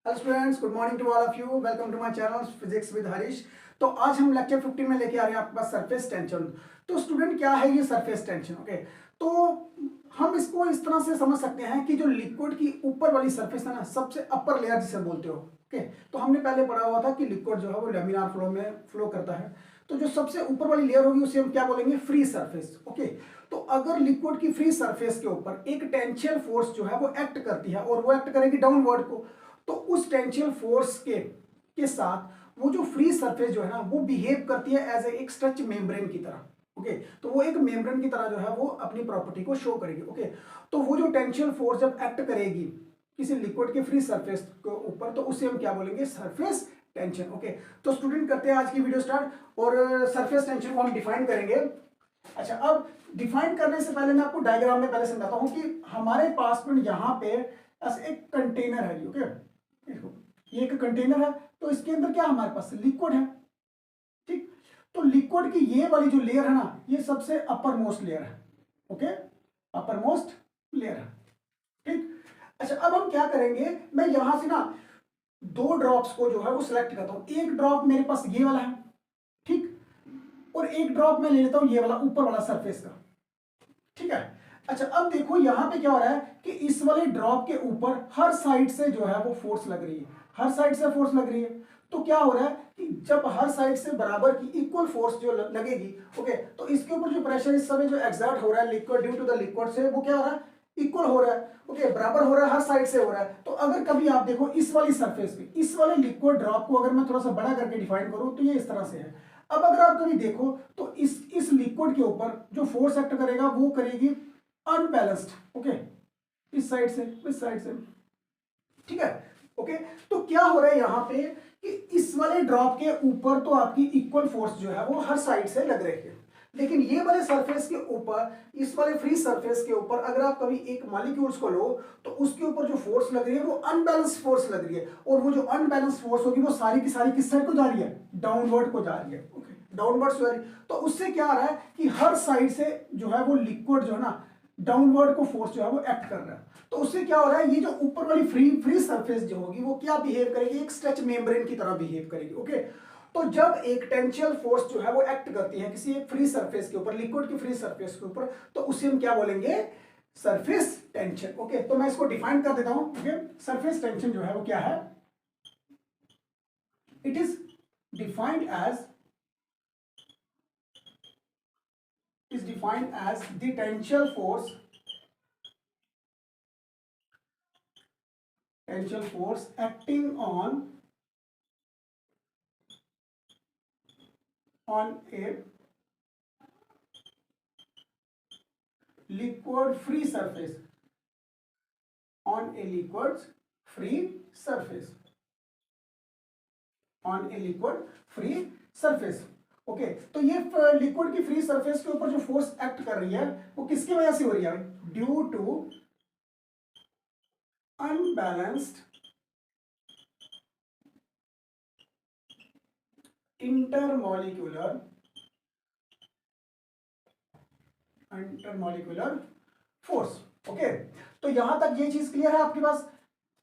Hello students, good morning to all of you. Welcome to my channel physics with Harish. तो आज हम lecture 15 में लेके आ रहे हैं आपके पास सरफेस टेंशन। तो स्टूडेंट, क्या है ये सरफेस टेंशन? ओके, तो हम इसको इस तरह से समझ सकते हैं कि जो लिक्विड की ऊपर वाली सरफेस है ना, सबसे अपर लेयर जिसे बोलते हो। ओके, तो हमने पहले पढ़ा हुआ था कि लिक्विड जो है वो लेमिनार फ्लो में फ्लो करता है। तो जो सबसे ऊपर वाली लेयर होगी उसे हम क्या बोलेंगे? Free surface. ओके, तो अगर लिक्विड की फ्री सरफेस के ऊपर एक टेंशियल फोर्स जो है वो एक्ट करती है और वो एक्ट करेगी डाउनवर्ड को, तो उस टेंशियल फोर्स के साथ वो जो फ्री सरफेस जो है ना वो बिहेव करती है एज एक स्ट्रेच मेम्ब्रेन की तरह। ओके, तो वो एक मेम्ब्रेन की तरह जो है वो अपनी प्रॉपर्टी को शो करेगी। ओके, तो वो जो टेंशियल फोर्स जब एक्ट करेगी किसी लिक्विड के फ्री सरफेस के ऊपर, तो उसे हम क्या बोलेंगे? Surface tension. ओके, तो स्टूडेंट करते हैं आज की वीडियो स्टार्ट और सरफेस टेंशन को हम डिफाइन करेंगे। अच्छा, अब डिफाइन करने से पहले मैं आपको डायग्राम में पहले समझाता हूं कि हमारे पास में यहाँ पे ऐसे एक कंटेनर है। ओके, देखो ये एक कंटेनर है, तो इसके अंदर क्या हमारे पास लिक्विड है। ठीक, तो लिक्विड की ये वाली जो लेयर है ना, ये सबसे अपर मोस्ट लेयर है। ओके, अपर मोस्ट लेयर है। ठीक, अच्छा अब हम क्या करेंगे, मैं यहां से ना दो ड्रॉप्स को जो है वो सिलेक्ट करता हूं। एक ड्रॉप मेरे पास ये वाला है, ठीक, और एक ड्रॉप मैं ले लेता हूं ये वाला ऊपर वाला सरफेस का। ठीक है, अच्छा अब देखो यहां पे क्या हो रहा है कि इस वाले ड्रॉप के ऊपर हर साइड से जो है वो फोर्स लग रही है, हर साइड से फोर्स लग रही है। तो क्या हो रहा है कि जब हर साइड से बराबर की इक्वल फोर्स जो लगेगी, ओके, तो इसके ऊपर जो प्रेशर इस समय जो एग्जर्ट हो रहा है liquid due to the liquid से, वो क्या हो रहा है? इक्वल हो रहा है। ओके, बराबर हो रहा है, हर साइड से हो रहा है। तो अगर कभी आप देखो इस वाली सरफेस पे इस वाले लिक्विड ड्रॉप को अगर मैं थोड़ा सा बड़ा करके डिफाइन करूं तो ये इस तरह से है। अब अगर आप कभी देखो तो इस लिक्विड के ऊपर जो फोर्स एक्ट करेगा वो करेगी अनबैलेंस्ड। ओके, इस साइड से इस साइड से। ठीक है, ओके, तो क्या हो रहा है यहां पे कि इस वाले ड्रॉप के ऊपर तो आपकी इक्वल फोर्स जो है वो हर साइड से लग रही है, लेकिन ये वाले सरफेस के ऊपर, इस वाले फ्री सरफेस के ऊपर अगर आप कभी एक मॉलिक्यूल्स को लो तो उसके ऊपर जो फोर्स लग रही है वो अनबैलेंस फोर्स लग रही है, और वो जो अनबैलेंस फोर्स होगी वो सारी की सारी किस साइड को जा रही है? डाउनवर्ड को जा रही है। ओके, डाउनवर्ड जा रही है। तो उससे क्या आ रहा है कि हर साइड से जो है वो लिक्विड जो है ना डाउनवर्ड को फोर्स जो है वो एक्ट कर रहा है। तो उससे क्या हो रहा है, ये जो ऊपर वाली फ्री फ्री सरफेस जो होगी वो क्या बिहेव करेगी? एक स्ट्रेच मेम्ब्रेन की तरह बिहेव करेगी। ओके, तो जब एक टेंशियल फोर्स जो है वो एक्ट करती है किसी एक फ्री सरफेस के ऊपर, लिक्विड की फ्री सरफेस के ऊपर, तो उसे हम क्या बोलेंगे? Surface tension. ओके, तो मैं इसको डिफाइन कर देता हूं। ओके, सरफेस टेंशन जो है वो क्या है? It is defined as the tangential force acting on a liquid free surface, on a liquid free surface, on a liquid free surface। Okay, तो ये लिक्विड की फ्री सरफेस के ऊपर जो फोर्स एक्ट कर रही है वो किसकी वजह से हो रही है? Due to unbalanced intermolecular intermolecular force. Okay, तो यहां तक ये चीज क्लियर है आपके पास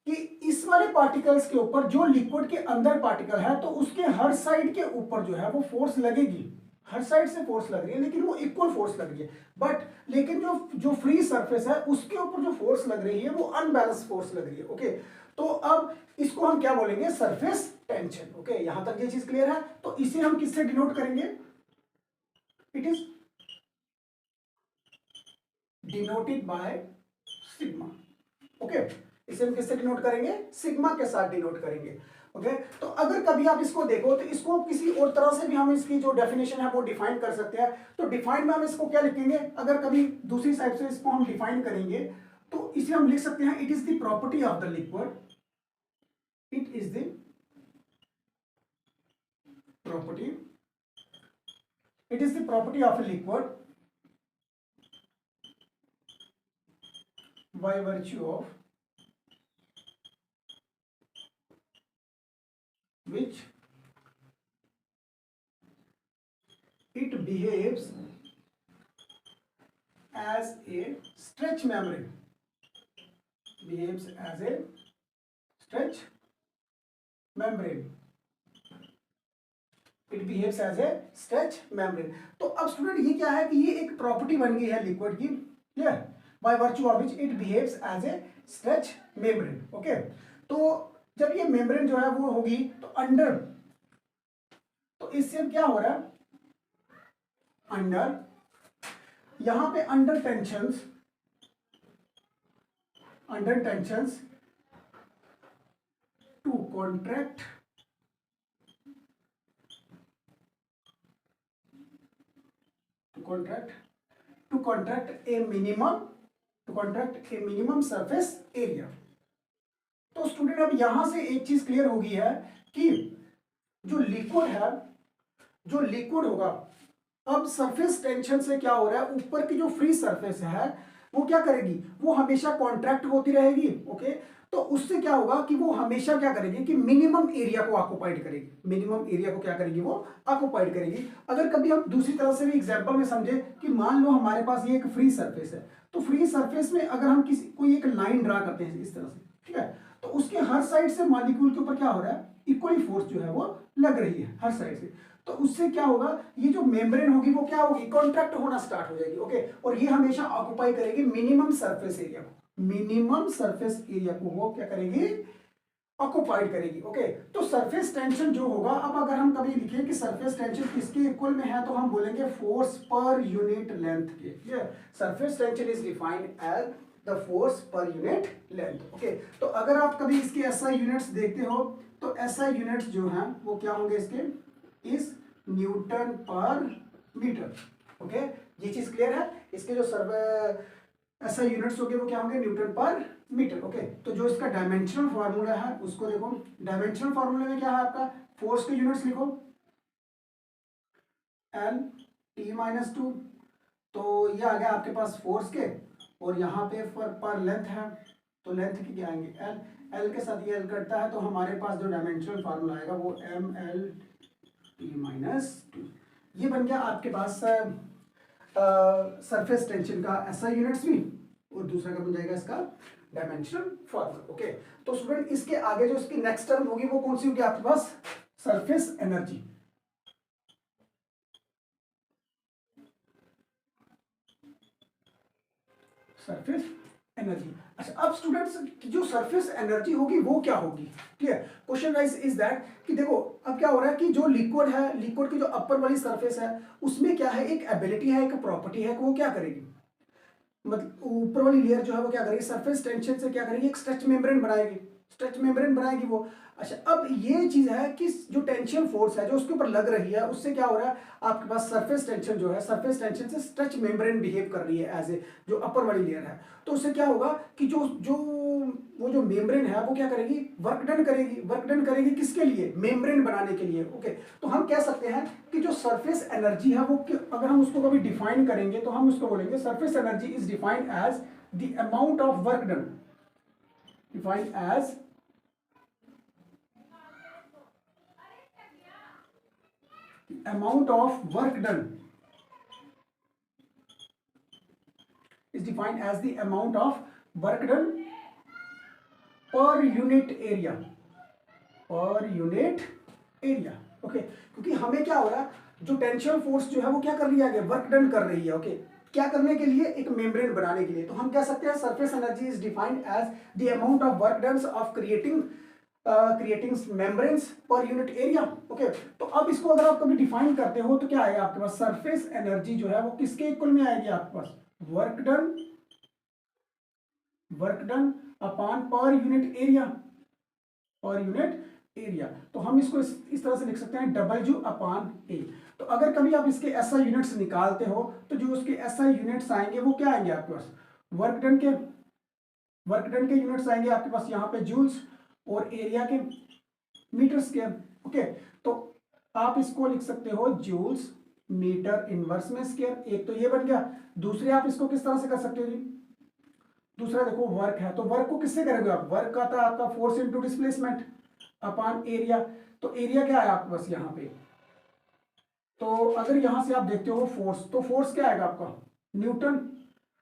कि इस वाले पार्टिकल्स के ऊपर जो लिक्विड के अंदर पार्टिकल है तो उसके हर साइड के ऊपर जो है वो फोर्स लगेगी, हर साइड से फोर्स लग रही है, लेकिन वो इक्वल फोर्स लग रही है। बट लेकिन जो जो फ्री सरफेस है उसके ऊपर जो फोर्स लग रही है वो अनबैलेंस फोर्स लग रही है। ओके, तो अब इसको हम क्या बोलेंगे? Surface tension. ओके, यहां तक ये चीज क्लियर है। तो इसे हम किससे डिनोट करेंगे? It is denoted by sigma. Okay, इसे हम किससे डिनोट करेंगे? सिग्मा के साथ डिनोट करेंगे। ओके, तो अगर कभी आप इसको देखो तो इसको किसी और तरह से भी हम इसकी जो डेफिनेशन है वो डिफाइन कर सकते हैं। तो डिफाइन में हम इसको क्या लिखेंगे? अगर कभी दूसरी साइड से इसको हम डिफाइन करेंगे तो इसे हम लिख सकते हैं, it is the property of the liquid, it is the property, it is the property of a liquid by virtue of which it behaves as a stretch membrane, behaves as a stretch membrane, it behaves as a stretch membrane. तो अब student ये क्या है कि ये एक property बन गई है लिक्विड की, clear, by virtue of which it behaves as a stretch membrane. Okay, तो जब ये मेम्ब्रेन जो है वो होगी तो अंडर, तो इससे क्या हो रहा है, अंडर, यहां पे under tensions, under tensions to contract, to contract a minimum, to contract a minimum surface area. तो स्टूडेंट अब यहां से एक चीज क्लियर हो गई है कि जो लिक्विड है, जो लिक्विड होगा, अब सरफेस टेंशन से क्या हो रहा है, ऊपर की जो फ्री सरफेस है वो क्या करेगी, वो हमेशा कॉन्ट्रैक्ट होती रहेगी। ओके, तो उससे क्या होगा कि वो हमेशा क्या करेगी कि मिनिमम एरिया को ऑक्युपाइड करेगी, मिनिमम एरिया को क्या करेगी, वो ऑक्युपाइड करेगी। अगर कभी हम दूसरी तरह से भी एग्जांपल में समझे कि मान लो हमारे पास ये एक फ्री सरफेस है, तो फ्री सरफेस में अगर हम किसी कोई एक लाइन ड्रा करते हैं इस तरह से, ठीक है, तो उसके हर साइड से मॉलिक्यूल के ऊपर क्या हो रहा है, इक्वली फोर्स जो है वो लग रही है हर साइड से। तो उससे क्या होगा, ये जो मेम्ब्रेन होगी वो क्या होगी, कॉन्ट्रैक्ट होना स्टार्ट हो जाएगी। ओके, और ये हमेशा ऑक्युपाई करेगी मिनिमम सरफेस एरिया को, मिनिमम सरफेस एरिया को वो क्या करेगी, ऑक्युपाइड करेगी। ओके, तो सरफेस टेंशन जो होगा, अब अगर हम कभी लिखें कि सरफेस टेंशन किसके इक्वल में है, तो हम बोलेंगे फोर्स पर यूनिट लेंथ के। Clear, surface tension is defined as the force per unit length. Okay, तो अगर आप कभी इसके एसआई यूनिट्स देखते हो तो एसआई यूनिट्स जो हैं वो क्या होंगे इसके, इस न्यूटन पर मीटर। ओके, ये चीज क्लियर है, इसके जो एसआई यूनिट्स होंगे वो क्या होंगे, न्यूटन पर मीटर। ओके, तो जो इसका डायमेंशनल फार्मूला है उसको देखो, डायमेंशनल फार्मूले में क्या है आपका, फोर्स के यूनिट्स लिखो, एल टी माइनस टू, तो ये आ गया आपके पास फोर्स के, और यहाँ पे पर लेंथ है तो लेंथ की क्या आएंगे, एल, एल के साथ ये एल कटता है, तो हमारे पास जो डायमेंशनल फार्मूला आएगा वो M L T minus two. ये बन गया आपके पास सरफेस टेंशन का एसआई यूनिट्स भी, और दूसरा का बन जाएगा इसका डायमेंशनल फार्मूला। ओके, तो स्टूडेंट इसके आगे जो इसकी नेक्स्ट टर्म होगी वो कौन सी होगी आपके पास, सरफेस एनर्जी। Surface energy. अच्छा, अब स्टूडेंट्स जो सरफेस एनर्जी होगी वो क्या होगी, clear, question rise is that कि देखो अब क्या हो रहा है कि जो लिक्विड है, लिक्विड की जो अपर वाली सरफेस है उसमें क्या है, एक एबिलिटी है, एक प्रॉपर्टी है कि वो क्या करेगी, मतलब ऊपर वाली लेयर जो है वो क्या करेगी, सरफेस टेंशन से क्या करेगी, एक स्ट्रेच मेम्ब्रेन बनाएगी, स्ट्रेच मेम्ब्रेन बनाएगी वो। अच्छा, अब ये चीज है कि जो टेंशन फोर्स है जो उसके ऊपर लग रही है उससे क्या हो रहा है, आपके पास सरफेस टेंशन जो है, सरफेस टेंशन से स्ट्रेच मेम्ब्रेन बिहेव कर रही है एज ए जो अपर वाली लेयर है। तो उससे क्या होगा कि जो जो वो जो मेम्ब्रेन है वो क्या करेगी, वर्क डन करेगी, वर्क डन करेगी किसके लिए, मेम्ब्रेन बनाने के लिए। ओके, तो हम कह सकते हैं कि जो सरफेस एनर्जी है वो अगर हम उसको कभी डिफाइन करेंगे तो हम उसको बोलेंगे surface energy is defined as the amount of work done, defined as amount of work done is defined as the amount of work done per unit area, per unit area। Okay, क्योंकि हमें क्या हो रहा है, जो tension force जो है वो क्या कर रही है, आगे वर्क डन कर रही है। ओके, क्या करने के लिए, एक मेम्ब्रेन बनाने के लिए। तो हम कह सकते हैं surface energy is defined as the amount of work done of creating membranes per unit area. Okay, तो अब इसको अगर आप कभी डिफाइन करते हो तो क्या आएगा आपके पास, सरफेस एनर्जी जो है वो किसके इक्वल में आएगी आपके पास, work done, work done upon per unit area, per unit area. तो हम इसको इस तरह से लिख सकते हैं डब्ल्यू अपॉन ए। तो अगर कभी आप इसके एसआई यूनिट्स निकालते हो तो जो उसके एसआई यूनिट्स आएंगे वो क्या आएंगे आपके पास, वर्क डन के यूनिट्स आएंगे आपके पास यहाँ पे जूल्स, और एरिया के मीटर स्क्वायर। ओके, तो आप इसको लिख सकते हो जूल्स मीटर इनवर्स में स्क्वायर, एक तो ये बन गया। दूसरे आप इसको किस तरह से कर सकते हो जी, दूसरा देखो वर्क है, तो वर्क को किससे करोगे आप, वर्क का था आपका force into displacement upon area. तो एरिया क्या है आपके पास यहाँ पे, तो अगर यहां से आप देखते हो फोर्स, तो फोर्स क्या आएगा आपका, न्यूटन,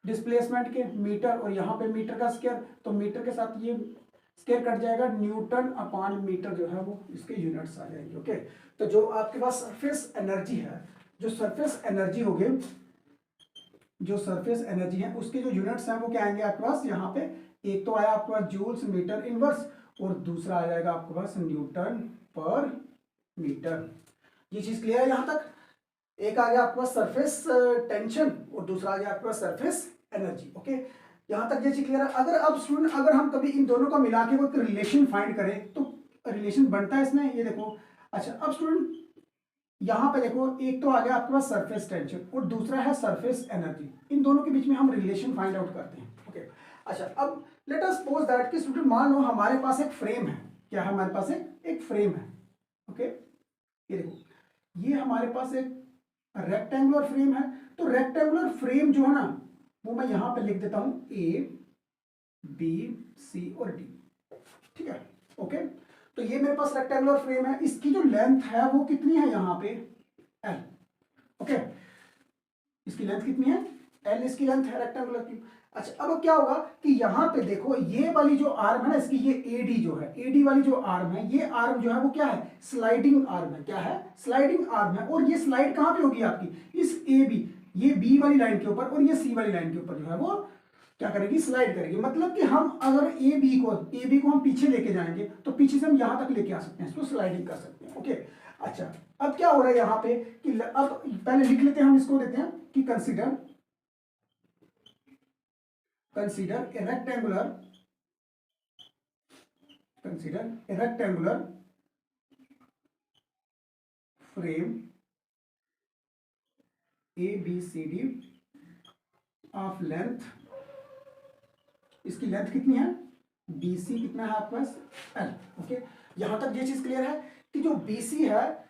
डिस्प्लेसमेंट के मीटर, और यहाँ पे मीटर का स्क्वायर, तो मीटर के साथ ये स्क्वायर कट जाएगा, न्यूटन अपॉन मीटर जो है वो इसके यूनिट्स आ जाएंगे। ओके, तो जो आपके पास सरफेस एनर्जी है, जो सरफेस एनर्जी होगी, जो सरफेस एनर्जी है उसके जो यूनिट्स हैं वो क्या आएंगे आपके पास यहाँ पे, एक तो आया आपके पास जूल्स मीटर इनवर्स और दूसरा आ जाएगा आपके पास न्यूटन पर मीटर। ये चीज क्लियर है यहाँ तक? एक आ गया आपके पास सरफेस टेंशन और दूसरा आ गया आपके पास सरफेस एनर्जी। ओके, यहाँ तक ये चीज क्लियर है? अगर अब स्टूडेंट अगर हम कभी इन दोनों का मिला के कोई रिलेशन फाइंड करें तो रिलेशन बनता है इसमें, ये देखो। अच्छा, अब स्टूडेंट यहाँ पे देखो, एक तो आ गया आपके पास सरफेस टेंशन और दूसरा है सरफेस एनर्जी, इन दोनों के बीच में हम रिलेशन फाइंड आउट करते हैं। ओके, अच्छा, अब लेट अस सपोज दैट कि स्टूडेंट मान लो हमारे पास एक फ्रेम है। क्या है हमारे पास? एक फ्रेम है। ओके, ये देखो, ये हमारे पास एक रेक्टेंगुलर फ्रेम है। तो रेक्टेंगुलर फ्रेम जो है ना वो मैं यहां पे लिख देता हूं ए बी सी और डी। ठीक है, ओके। तो ये मेरे पास रेक्टेंगुलर फ्रेम है, इसकी जो लेंथ है वो कितनी है यहाँ पे? एल। ओके, इसकी लेंथ कितनी है? एल इसकी लेंथ है रेक्टेंगुलर की। अच्छा, अब क्या होगा कि यहाँ पे देखो ये वाली जो आर्म है ना इसकी, ये एडी जो है, एडी वाली जो आर्म है, ये आर्म जो है वो क्या है? स्लाइडिंग आर्म है। क्या है? स्लाइडिंग आर्म है। और ये स्लाइड कहाँ पे होगी आपकी? इस ए बी, ये बी वाली लाइन के ऊपर और ये सी वाली लाइन के ऊपर जो है वो क्या करेगी? स्लाइड करेगी। मतलब कि हम अगर ए बी को हम पीछे लेके जाएंगे तो पीछे से हम यहां तक लेके आ सकते हैं, इसको स्लाइडिंग कर सकते हैं। ओके, अच्छा, अब क्या हो रहा है यहाँ पे कि अब पहले लिख लेते हैं, हम इसको देते हैं कि consider a rectangular frame A B C D of length, इसकी लेंथ कितनी है? BC कितना है आपके पास? L। ओके, यहां तक ये चीज क्लियर है कि जो BC है,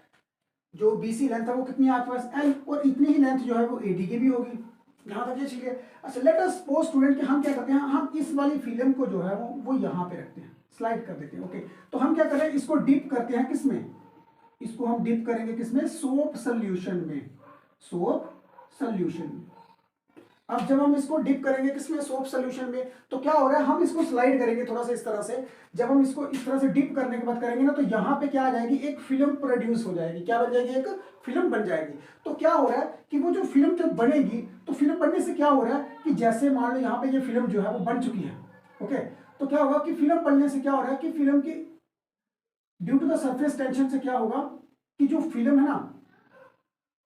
जो BC लेंथ है वो कितनी है आपके पास? L, और इतनी ही लेंथ जो है वो AD की भी होगी। यहां तक ये चीज है। अच्छा, लेट अस सपोज स्टूडेंट कि हम क्या करते हैं, हम इस वाली फिल्म को जो है वो यहां पे रखते हैं, स्लाइड कर देते हैं। ओके, तो हम क्या कर रहे हैं, इसको डिप करते हैं किसमें? इसको हम डिप करेंगे किसमें? सोप सोल्यूशन में। सोप सोल्यूशन में। अब जब हम इसको डिप करेंगे किसमें? सोप सोल्यूशन में, तो क्या हो रहा है, हम इसको स्लाइड करेंगे थोड़ा सा इस तरह से। जब हम इसको इस तरह से डिप करने के बाद करेंगे ना, तो यहाँ पे क्या आ जाएगी? एक फिल्म प्रोड्यूस हो जाएगी। क्या बन जाएगी? एक फिल्म बन जाएगी। तो क्या हो रहा है कि वो जो फिल्म जब बनेगी, तो फिल्म बनने से क्या हो रहा है कि जैसे मान लो यहाँ पे ये फिल्म जो है वो बन चुकी है। ओके, तो क्या होगा कि फिल्म बनने से क्या हो रहा है कि फिल्म की due to the surface tension से क्या होगा कि जो फिल्म है ना,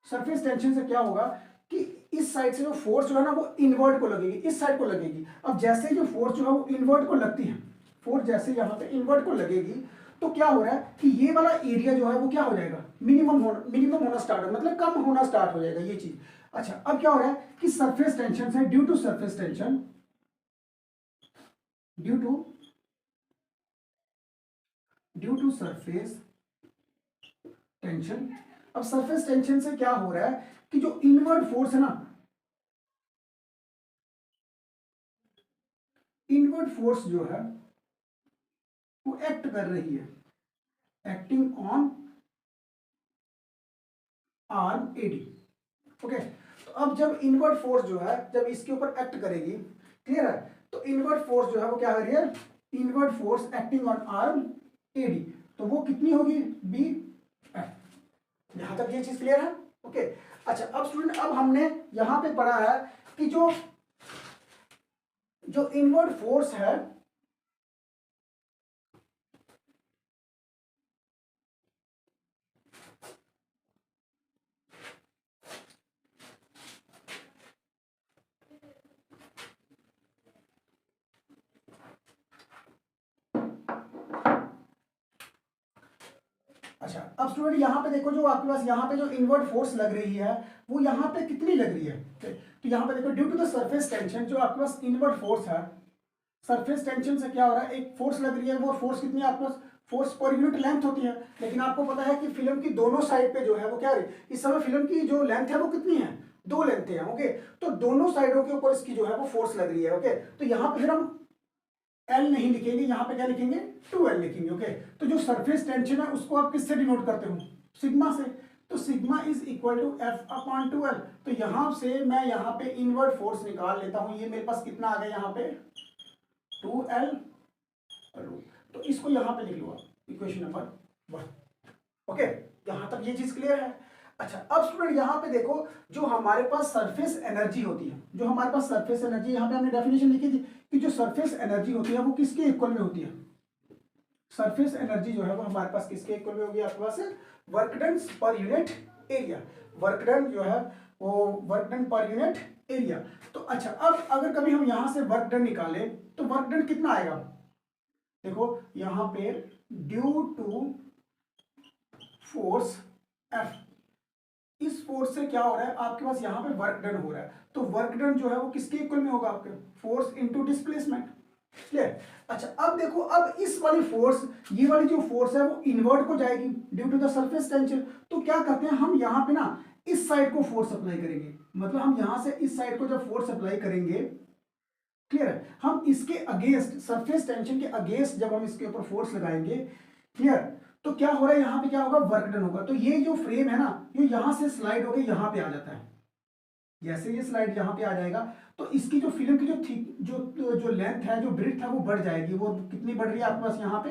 सरफेस टेंशन से क्या होगा कि इस साइड से जो फोर्स जो है ना वो इनवर्ट को लगेगी, इस साइड को लगेगी। अब जैसे जो फोर्स जो है वो इनवर्ट को लगती है, फोर्स जैसे यहाँ पे इनवर्ट को लगेगी, तो क्या हो रहा है कि ये वाला एरिया जो है वो क्या हो जाएगा? मिनिमम होना स्टार्ट हो, मतलब कम होना स्टार्ट हो जाएगा ये चीज। अच्छा, अब क्या हो रहा है कि सरफेस टेंशन से, due to surface tension, due to surface tension, अब सरफेस टेंशन से क्या हो रहा है कि जो इनवर्ट फोर्स है ना, इनवर्ट फोर्स जो है वो एक्ट कर रही है, acting on arm AD. Okay, तो अब जब इनवर्ट फोर्स जो है जब इसके ऊपर एक्ट करेगी, क्लियर है, तो इनवर्ट फोर्स जो है वो क्या कर रही है? Inward force acting on arm AD, तो वो कितनी होगी? B F. यहां तक ये चीज क्लियर है? ओके, अच्छा, अब स्टूडेंट अब हमने यहां पे पढ़ा है कि जो इनवर्ट फोर्स है, अच्छा, अब स्टूडेंट यहाँ पे देखो, जो आपके पास यहाँ पे जो इनवर्ट फोर्स लग रही है वो यहाँ पे कितनी लग रही है? तो यहाँ पे देखो, due to the surface tension, जो आपके पास इनवर्ट फोर्स है, सरफेस टेंशन से क्या हो रहा है, एक फोर्स लग रही है। वो फोर्स कितनी है आपके पास? फोर्स पर यूनिट लेंथ होती है, लेकिन आपको पता है कि फिल्म की दोनों साइड पे जो है वो क्या है, इस समय फिल्म की जो लेंथ है वो कितनी है? 2 लेंथ है। ओके, तो दोनों साइडों के ऊपर इसकी जो है वो फोर्स लग रही है। ओके, तो यहाँ पे फिर हम L नहीं लिखेंगे, यहाँ पे क्या लिखेंगे? 2L लिखेंगे। ओके, तो जो सरफेस टेंशन है उसको आप किससे डिनोट करते हो? सिग्मा से। तो sigma is equal to F upon 2L। तो यहां से मैं यहाँ पे इनवर्ट फोर्स निकाल लेता हूं। ये मेरे पास कितना आ गया यहाँ पे? 2L। तो इसको यहाँ पे लिख लो आप, इक्वेशन नंबर 1। ओके, यहाँ तक ये चीज क्लियर है। अच्छा, अब स्टूडेंट यहाँ पे देखो, जो हमारे पास सरफेस एनर्जी होती है, जो हमारे पास सरफेस एनर्जी, यहाँ पे हमने डेफिनेशन लिखी थी कि जो सरफेस एनर्जी होती है वो किसके इक्वल में होती है। सरफेस एनर्जी जो है वो हमारे पास किसके इक्वल में होगी, आपके पास work done per unit area. Work done जो है वो work done per unit area. तो अच्छा, अब अगर कभी हम यहां से वर्क डन निकालें तो वर्क डन कितना आएगा, देखो यहां पे ड्यू टू फोर्स एफ, इस फोर्स से क्या हो रहा है आपके पास यहाँ पे वर्क डन हो रहा है, तो वर्क डन जो है वो किसके इक्वल में होगा, आपके फोर्स इनटू डिस्प्लेसमेंट। क्लियर। अच्छा, अब देखो, अब इस वाली फोर्स, ये वाली जो फोर्स है वो इनवर्ट को जाएगी due to the surface tension. तो क्या करते हैं हम यहाँ पे ना इस साइड को फोर्स अप्लाई करेंगे, मतलब हम यहां से इस साइड को जब फोर्स अप्लाई करेंगे, क्लियर है, हम इसके अगेंस्ट, सरफेस टेंशन के अगेंस्ट जब हम इसके ऊपर फोर्स लगाएंगे, क्लियर, तो क्या हो रहा है यहाँ पे, क्या होगा, वर्क डन होगा। तो ये जो फ्रेम है ना, ये यहां से स्लाइड होकर यहाँ पे आ जाता है। जैसे ये स्लाइड यहाँ पे आ जाएगा तो इसकी जो फिल्म की जो थिक जो लेंथ है, जो ब्रेड्थ है, वो बढ़ जाएगी। वो कितनी बढ़ रही है आपके पास यहाँ पे,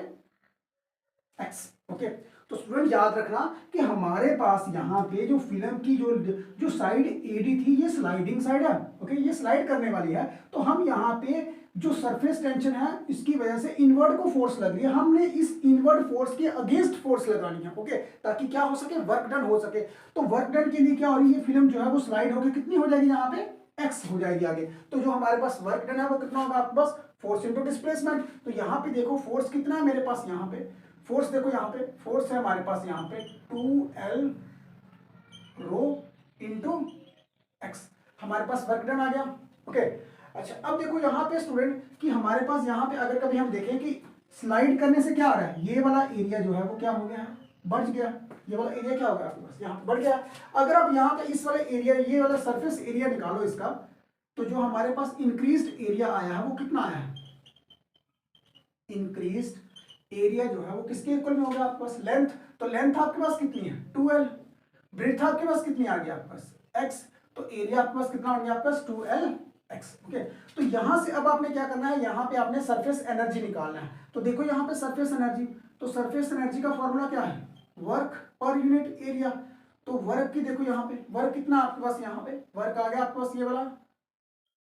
एक्स। ओके, तो स्टूडेंट याद रखना कि हमारे पास यहाँ पे जो फिल्म की जो साइड एडी थी, ये स्लाइडिंग साइड है। ओके, ये स्लाइड करने वाली है। तो हम यहाँ पे जो सरफेस टेंशन है, इसकी वजह से इनवर्ड को फोर्स लग रही है, हमने इस इनवर्ड फोर्स के अगेंस्ट फोर्स लगानी है। ओके, ताकि क्या हो सके, वर्क डन हो सके। तो वर्क डन के लिए क्या हो रही है, फिल्म जो है वो स्लाइड होकर कितनी हो जाएगी, यहाँ पे एक्स हो जाएगी आगे। तो जो हमारे पास वर्क डन है वो कितना होगा आपके पास, फोर्स इंटू डिस्प्लेसमेंट। तो यहाँ पे देखो फोर्स कितना है मेरे पास, यहाँ पे फोर्स देखो, यहाँ पे फोर्स है हमारे पास यहाँ पे 2L रो इंटू एक्स, हमारे पास वर्क डन आ गया। ओके, अच्छा, अब देखो यहाँ पे स्टूडेंट कि हमारे पास यहाँ पे अगर कभी हम देखें कि स्लाइड करने से क्या आ रहा है, ये वाला एरिया जो है वो क्या हो गया है, बढ़ गया। ये वाला एरिया क्या हो गया आपके पास, यहाँ पे बढ़ गया। अगर आप यहाँ पे इस वाले एरिया, ये वाला सरफेस एरिया निकालो इसका, तो जो हमारे पास इंक्रीज्ड एरिया आया है वो कितना आया है, इंक्रीज्ड एरिया जो है वो किसके इक्वल में होगा आपके पास, लेंथ। तो लेंथ आपके पास कितनी है, 2L। ब्रेड्थ आपके पास कितनी आ गई आपके पास, x। तो एरिया आपके पास कितना हो गया आपके पास, 2LX। ओके, तो यहां से अब आपने क्या करना है, यहां पे आपने सरफेस एनर्जी निकालना है। तो देखो यहाँ पे सरफेस एनर्जी, तो सरफेस एनर्जी का फॉर्मूला क्या है, वर्क पर यूनिट एरिया। तो वर्क की देखो यहाँ पे वर्क कितना आपके पास, यहाँ पे वर्क आ गया आपके पास ये वाला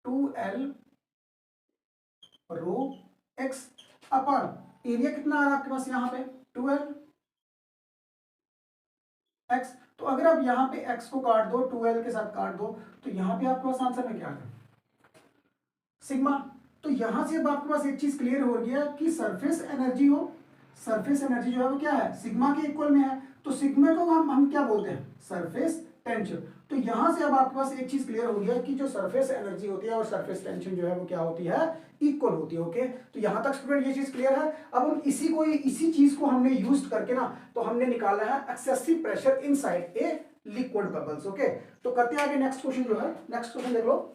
2L रो x अपन एरिया कितना आ रहा है आपके पास यहाँ पे 2L x। तो अगर आप यहाँ पे x को काट दो, 2L के साथ काट दो, तो यहाँ पे आपके पास आंसर में क्या आ गया, सिग्मा। तो यहां से अब आपके पास एक चीज क्लियर हो गया कि सरफेस एनर्जी हो, सरफेस एनर्जी जो है वो क्या है, सिग्मा के इक्वल में है। तो सिग्मा को हम क्या बोलते हैं, सरफेस टेंशन। तो यहां से अब आपके पास एक चीज क्लियर हो गया कि जो सरफेस एनर्जी होती है और सरफेस टेंशन जो है वो क्या होती है, इक्वल होती है। ओके, तो यहां तक स्टूडेंट ये चीज क्लियर है। अब हम इसी चीज को हमने यूज करके ना, तो हमने निकाला है excessive pressure inside a liquid bubbles. Okay, तो करते हैं आगे नेक्स्ट क्वेश्चन जो है, नेक्स्ट क्वेश्चन देख लो।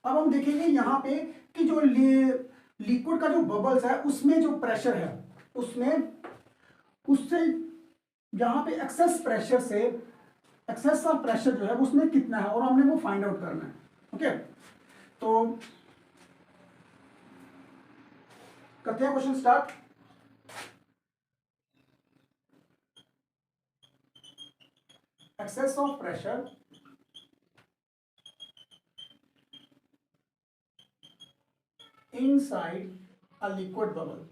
अब हम देखेंगे यहाँ पे कि जो लिक्विड का जो बबल्स है उसमें जो प्रेशर है, उसमें उससे यहाँ पे एक्सेस प्रेशर से, एक्सेस ऑफ प्रेशर जो है उसमें कितना है, और हमने वो फाइंड आउट करना है। ओके, तो करते हैं question start. Excess of pressure inside a liquid bubble,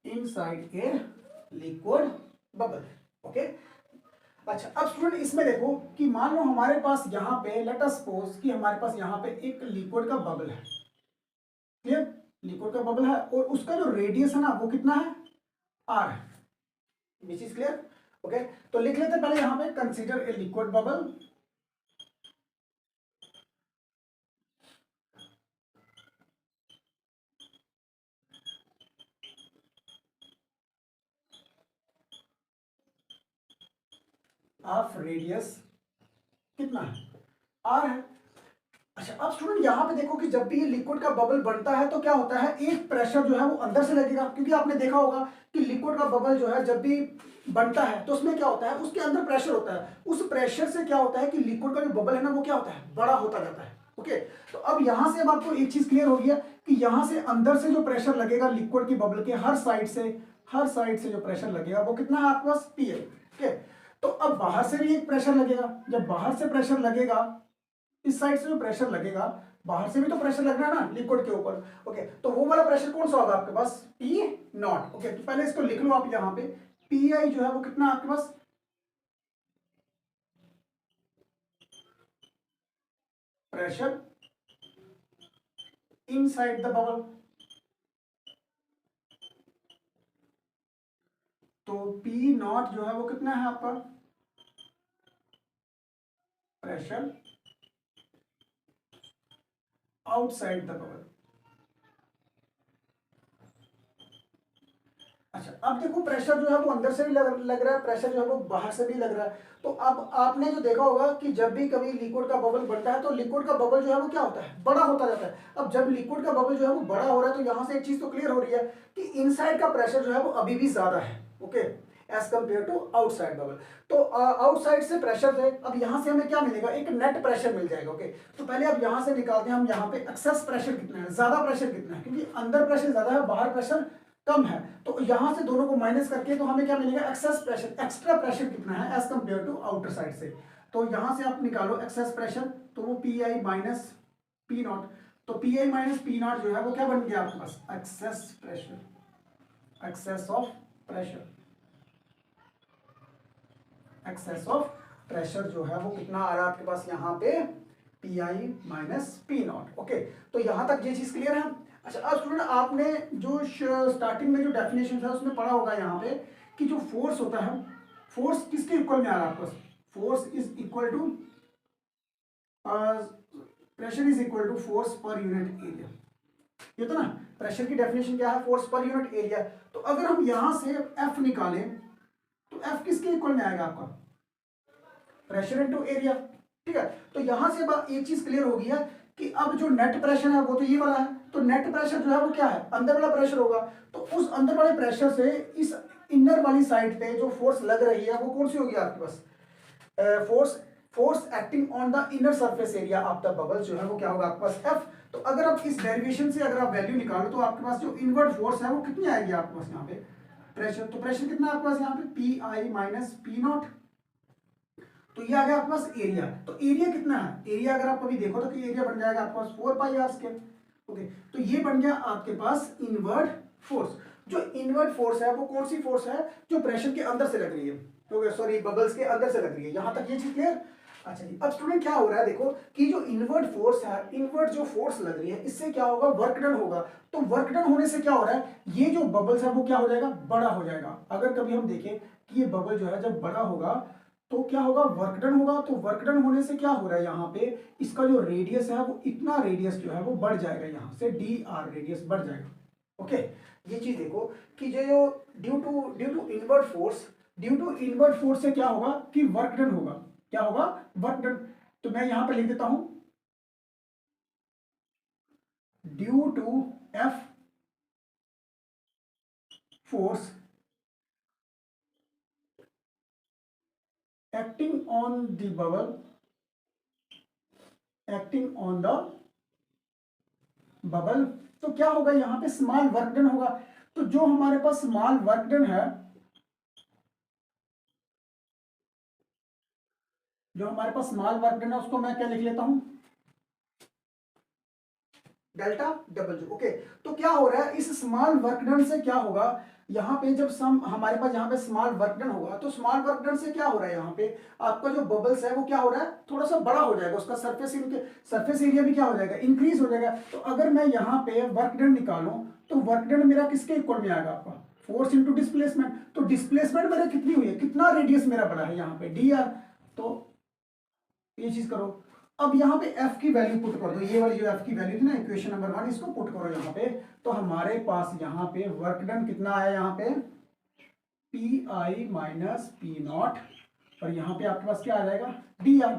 inside a liquid bubble। Okay, अच्छा, अब स्टूडेंट इसमें देखो कि मान लो हमारे पास यहाँ पे, लेट अस सपोज कि हमारे पास यहाँ पे एक लिक्विड का बबल है, क्लियर, लिक्विड का बबल है, और उसका जो रेडियस है ना वो कितना है, R है। This is clear. ओके, तो लिख लेते पहले यहाँ पे, consider a liquid bubble of radius कितना है, R है। अच्छा, अब स्टूडेंट यहाँ पे देखो कि जब भी ये लिक्विड का बबल बनता है तो क्या होता है, एक प्रेशर जो है वो अंदर से लगेगा, क्योंकि आपने देखा होगा कि लिक्विड का बबल जो है जब भी बनता है तो उसमें क्या होता है, उसके अंदर प्रेशर होता है, उस प्रेशर से क्या होता है कि लिक्विड का जो बबल है ना वो क्या होता है, बड़ा होता जाता है। ओके, तो अब यहां से अब आपको एक चीज क्लियर हो गई है कि यहां से अंदर से जो प्रेशर लगेगा लिक्विड की बबल के हर साइड से जो प्रेशर लगेगा वो कितना है आपके पास, पी है। ओके, तो अब बाहर से भी एक प्रेशर लगेगा, जब बाहर से प्रेशर लगेगा, इस साइड से जो प्रेशर लगेगा, बाहर से भी तो प्रेशर लगना है ना लिक्विड के ऊपर। ओके, तो वो वाला प्रेशर कौन सा होगा आपके पास, पी नॉट। ओके, तो पहले इसको लिख लो आप यहाँ पे, पी आई जो है वो कितना आपके पास, प्रेशर इनसाइड द बबल। तो पी नॉट जो है वो कितना है आपका, प्रेशर आउटसाइड द बबल। अच्छा, अब देखो प्रेशर जो है वो अंदर से भी लग रहा है, प्रेशर जो है वो बाहर से भी लग रहा है। तो अब आपने जो देखा होगा कि जब भी कभी लिक्विड का बबल बनता है तो लिक्विड का बबल जो है वो क्या होता है, बड़ा होता जाता है। अब जब लिक्विड का बबल जो है वो बड़ा हो रहा है तो यहां से एक चीज तो क्लियर हो रही है कि इनसाइड का प्रेशर जो है वो अभी भी ज्यादा है। Okay, as compare to outside bubble. तो आउटसाइड से प्रेशर है, अब यहां से हमें क्या मिलेगा, एक नेट प्रेशर मिल जाएगा। ओके, तो पहले अब यहां से निकालते हैं हम, यहाँ पे एक्सेस प्रेशर कितना है, ज्यादा प्रेशर कितना है, क्योंकि अंदर प्रेशर ज्यादा है, बाहर प्रेशर कम है। तो यहां से दोनों को माइनस करके तो हमें क्या मिलेगा, एक्सेस प्रेशर, एक्स्ट्रा प्रेशर कितना है as compare to outer side से। तो यहां से आप निकालो एक्सेस प्रेशर, तो वो p i minus p naught. तो p i minus p naught जो है वो क्या बन गया आपके पास, excess pressure, excess of pressure, excess of pressure जो है वो कितना आ रहा है आपके पास यहाँ पे, P i minus p not. Okay, तो यहां तक ये चीज क्लियर है। अच्छा, अब स्टूडेंट आपने जो स्टार्टिंग में जो डेफिनेशन था उसमें पढ़ा होगा यहाँ पे कि जो फोर्स होता है, फोर्स किसके इक्वल में आ रहा है आपके पास, force is equal to, pressure is equal to force per unit area. ये तो ना, प्रेशर की डेफिनेशन क्या है, फोर्स पर यूनिट एरिया। तो अगर हम यहां से एफ निकालें तो एफ किसके इक्वल में आएगा आपका, प्रेशर इनटू एरिया। ठीक है, तो यहां से एक चीज क्लियर हो गई है कि अब जो नेट प्रेशर है वो तो ये वाला है, तो नेट प्रेशर जो है वो क्या है, अंदर वाला प्रेशर होगा। तो उस अंदर वाले प्रेशर से इस इनर वाली साइड पे जो फोर्स लग रही है वो कौन सी होगी आपके पास, force force acting on the inner surface area of the bubble जो है वो क्या होगा आपके पास, एफ। तो अगर आप इस डेरिवेशन से अगर आप वैल्यू निकालो तो आपके पास जो इनवर्ट फोर्स है वो कितनी आएगी आपके पास यहाँ पे, प्रेशर। तो प्रेशर कितना आपके पास यहाँ पे, P i minus p naught. तो ये आ गया आपके पास एरिया। तो एरिया कितना है, एरिया अगर आप कभी देखो तो कि एरिया बन जाएगा आपके पास 4 पाई आर स्क्वायर। ओके, तो ये बन गया आपके पास इनवर्ट फोर्स। जो इनवर्ट फोर्स है वो कौन सी फोर्स है, जो प्रेशर के अंदर से लग रही है, तो सॉरी बबल्स के अंदर से लग रही है। यहां तक ये चीज क्लियर। अच्छा जी, अब स्टूडेंट क्या हो रहा है, देखो कि जो इनवर्ट फोर्स है, इनवर्ट जो फोर्स लग रही है इससे क्या होगा, वर्क डन होगा। तो वर्क डन होने से क्या हो रहा है, ये जो बबल्स है वो क्या हो जाएगा, बड़ा हो जाएगा। अगर कभी हम देखें कि ये बबल जो है जब बड़ा होगा तो क्या होगा, वर्क डन होगा। तो वर्क डन होने से क्या हो रहा है, यहाँ पे इसका जो रेडियस है वो इतना रेडियस जो है वो बढ़ जाएगा, यहाँ से डी आर रेडियस बढ़ जाएगा। ओके, ये चीज देखो कि जो ड्यू टू इनवर्ट फोर्स से क्या होगा कि वर्क डन होगा, क्या होगा, वर्क डन। तो मैं यहां पर लिख देता हूं due to F force acting on the bubble, acting on the bubble. तो क्या होगा, यहां पे स्मॉल वर्क डन होगा। तो जो हमारे पास स्मॉल वर्क डन है, जो हमारे पास स्मॉल वर्क डन है उसको मैं क्या लिख लेता हूं, डेल्टा डबल जो। ओके, तो क्या हो रहा है, इस स्मॉल वर्क डन से क्या होगा, यहाँ पे जब सम हमारे पास यहाँ पे स्मॉल वर्क डन होगा तो स्मॉल वर्क डन से क्या हो रहा है, यहाँ पे आपका जो बबल्स है वो क्या हो रहा है, थोड़ा सा बड़ा हो जाएगा, उसका सरफेस एरिया भी क्या हो जाएगा, इंक्रीज हो जाएगा। तो अगर मैं यहाँ पे वर्क डन निकालूं तो वर्क डन मेरा किसके इक्वल में आएगा आपका, फोर्स इंटू डिस्प्लेसमेंट। तो डिस्प्लेसमेंट मेरा कितनी हुई है, कितना रेडियस मेरा बड़ा है यहाँ पे, डी आर। तो ये चीज करो। अब यहाँ पे f की वैल्यू पुट कर दो, ये वाली जो f की वैल्यू थी ना इक्वेशन नंबर 1, इसको पुट करो यहाँ पे। तो हमारे पास यहाँ पे वर्क डन कितना आया, यहाँ पे P i minus p not, और यहाँ पे आपके पास क्या आ जाएगा, डी आर।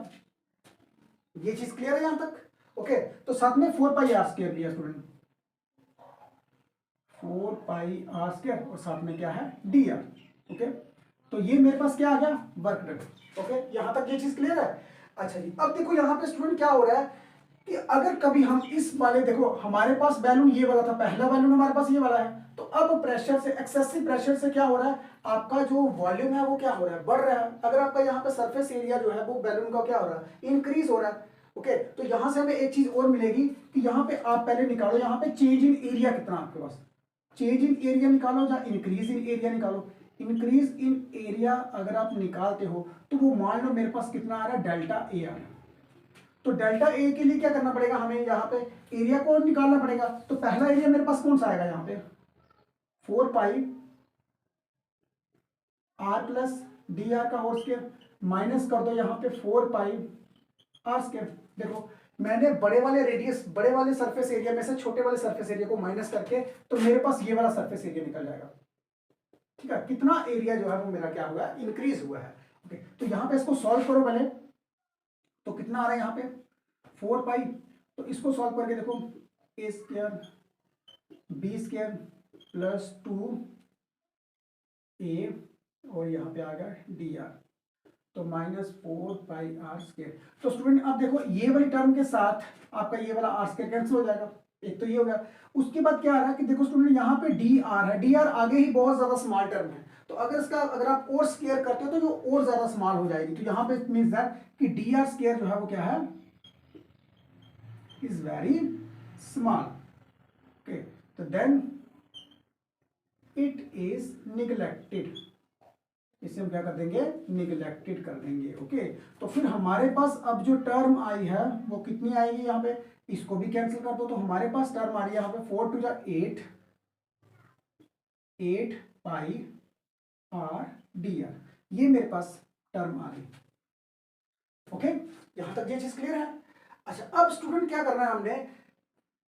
ये चीज क्लियर है यहाँ तक। ओके, तो साथ में 4 पाई आर स्क्वायर दिया स्टूडेंट, 4 पाई आर स्क्वायर, और साथ में क्या है, डी आर। ओके, तो ये मेरे पास क्या आ गया, वर्क डन। ओके, यहां तक ये चीज क्लियर है। अच्छा जी, अब देखो यहाँ पे स्टूडेंट क्या हो रहा है कि अगर कभी हम इस वाले, देखो हमारे पास बैलून ये वाला था, पहला बैलून हमारे पास ये वाला है, तो अब प्रेशर से, एक्सेसिव प्रेशर से क्या हो रहा है, आपका जो वॉल्यूम है वो क्या हो रहा है, बढ़ रहा है। अगर आपका यहाँ पे सरफेस एरिया जो है वो बैलून का क्या हो रहा है, इंक्रीज हो रहा है। ओके, तो यहां से हमें एक चीज और मिलेगी कि यहाँ पे आप पहले निकालो, यहाँ पे चेंज इन एरिया कितना आपके पास, चेंज इन एरिया निकालो या इंक्रीज इन एरिया निकालो। इंक्रीज इन एरिया अगर आप निकालते हो तो वो मान लो मेरे पास कितना आ रहा है, डेल्टा ए आ रहा है। तो डेल्टा ए के लिए क्या करना पड़ेगा, हमें यहाँ पे एरिया को निकालना पड़ेगा। तो पहला एरिया मेरे पास कौन सा आएगा, यहाँ पे 4 pi are plus D R का होल स्क्वायर, माइनस कर दो यहाँ पे 4 पाई आर स्क्वायर। देखो मैंने बड़े वाले रेडियस, बड़े वाले सरफेस एरिया में से छोटे वाले सरफेस एरिया को माइनस करके, तो मेरे पास ये वाला सरफेस एरिया निकल जाएगा। ठीक है, कितना एरिया जो है वो मेरा क्या हुआ है, इंक्रीज हुआ है। ओके, तो यहाँ पे इसको सॉल्व करो पहले, तो कितना आ रहा है यहाँ पे 4 पाई। तो इसको सॉल्व करके देखो, ए स्क्वायर बी स्क्वायर प्लस 2 ए और यहाँ पे आ गया डी आर, तो माइनस 4 पाई आर स्क्वायर। तो स्टूडेंट अब देखो ये वाली टर्म के साथ आपका ये वाला आर स्क्वायर कैंसिल हो जाएगा, एक तो ये हो गया। उसके बाद क्या आ रहा है कि देखो स्टूडेंट यहाँ पे डी आर है, डी आर आगे ही बहुत ज्यादा स्मॉल टर्म है, तो अगर इसका अगर आप और स्क्वायर करते हो तो जो और ज्यादा स्मॉल हो जाएगी। तो यहाँ पे मींस दैट कि डी आर स्क्वायर जो है वो क्या है, इज वेरी स्मॉल। ओके, तो देन इट इज निगलेक्टेड, इसे हम क्या कर देंगे, निगलेक्टेड कर देंगे। ओके, तो फिर हमारे पास अब जो टर्म आई है वो कितनी आएगी, यहाँ पे इसको भी कैंसिल कर दो, तो हमारे पास टर्म आ रही है यहाँ पे 4 to 8, 8 pi r d r, ये मेरे पास टर्म आ रही। ओके, यहां तक ये चीज क्लियर है। अच्छा, अब स्टूडेंट क्या करना है हमने,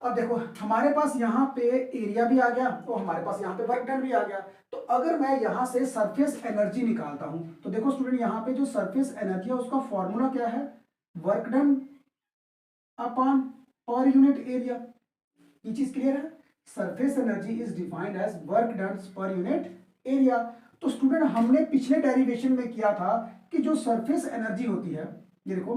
अब देखो हमारे पास यहाँ पे एरिया भी आ गया और हमारे पास यहाँ पे वर्क डन भी आ गया। तो अगर मैं यहाँ से सरफेस एनर्जी निकालता हूं, तो देखो स्टूडेंट यहाँ पे जो सरफेस एनर्जी है उसका फॉर्मूला क्या है, work done upon per unit area. ये चीज क्लियर है, surface energy is defined as work done per unit area. तो स्टूडेंट हमने पिछले डेरिवेशन में किया था कि जो सरफेस एनर्जी होती है, ये देखो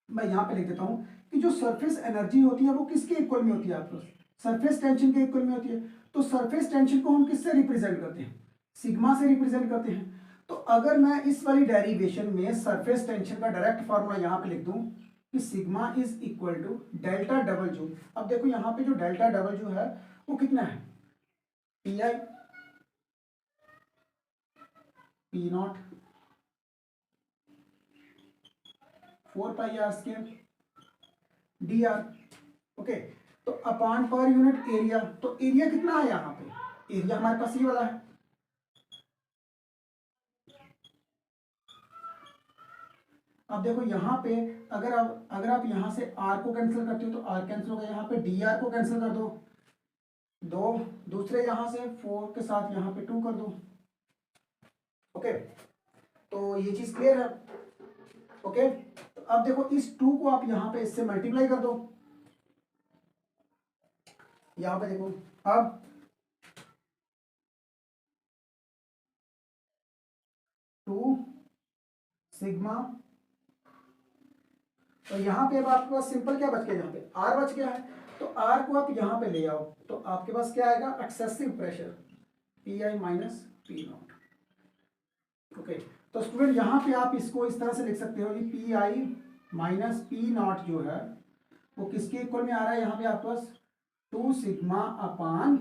मैं यहाँ पे लिख देता हूं कि जो सरफेस एनर्जी होती है वो किसके इक्वल में होती है, आपको सरफेस टेंशन के इक्वल में होती है। तो सरफेस टेंशन को हम किससे रिप्रेजेंट करते हैं, सिग्मा से रिप्रेजेंट करते हैं। तो अगर मैं इस वाली डेरिवेशन में सरफेस टेंशन का डायरेक्ट फार्मूला यहाँ पे लिख दूं कि sigma is equal to delta W. अब देखो यहाँ पे जो डेल्टा डबल जू है वो कितना है, P I P not 4 pi r square d r. Okay, तो अपॉन पर यूनिट एरिया, तो एरिया कितना है यहाँ पे, एरिया हमारे पास ये वाला है। अब देखो यहाँ पे अगर आप यहाँ से आर को कैंसिल करते हो तो आर कैंसिल होगा, यहाँ पे डी आर को कैंसिल कर दो, दो दूसरे यहाँ से 4 के साथ यहाँ पे 2 कर दो। ओके, तो ये चीज क्लियर है। ओके, तो अब देखो इस 2 को आप यहाँ पे इससे मल्टीप्लाई कर दो, यहाँ पे देखो अब 2 सिग्मा, तो यहाँ पे अब आपके पास सिंपल क्या बच गया, यहाँ पे आर बच गया है। तो आर को आप यहाँ पे ले आओ तो आपके पास क्या आएगा, excessive pressure P i minus p not. Okay, तो स्टूडेंट यहाँ पे आप इसको इस तरह से लिख सकते हो, ये P i minus p naught जो है वो किसके इक्वल में आ रहा है, यहाँ पे आपके पास 2 सिग्मा अपान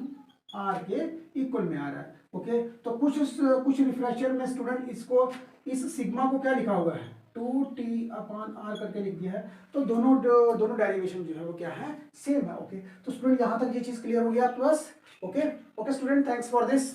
आर के इक्वल में आ रहा है। ओके, तो कुछ रिफ्रेशर में स्टूडेंट इसको, इस सिग्मा को क्या लिखा हुआ है, 2t अपान आर करके लिख दिया है। तो दोनों डेरिवेशन जो है वो क्या है, सेम है। ओके, तो स्टूडेंट यहाँ तक ये चीज क्लियर हो गया आपके पास। Okay okay student, thanks for this.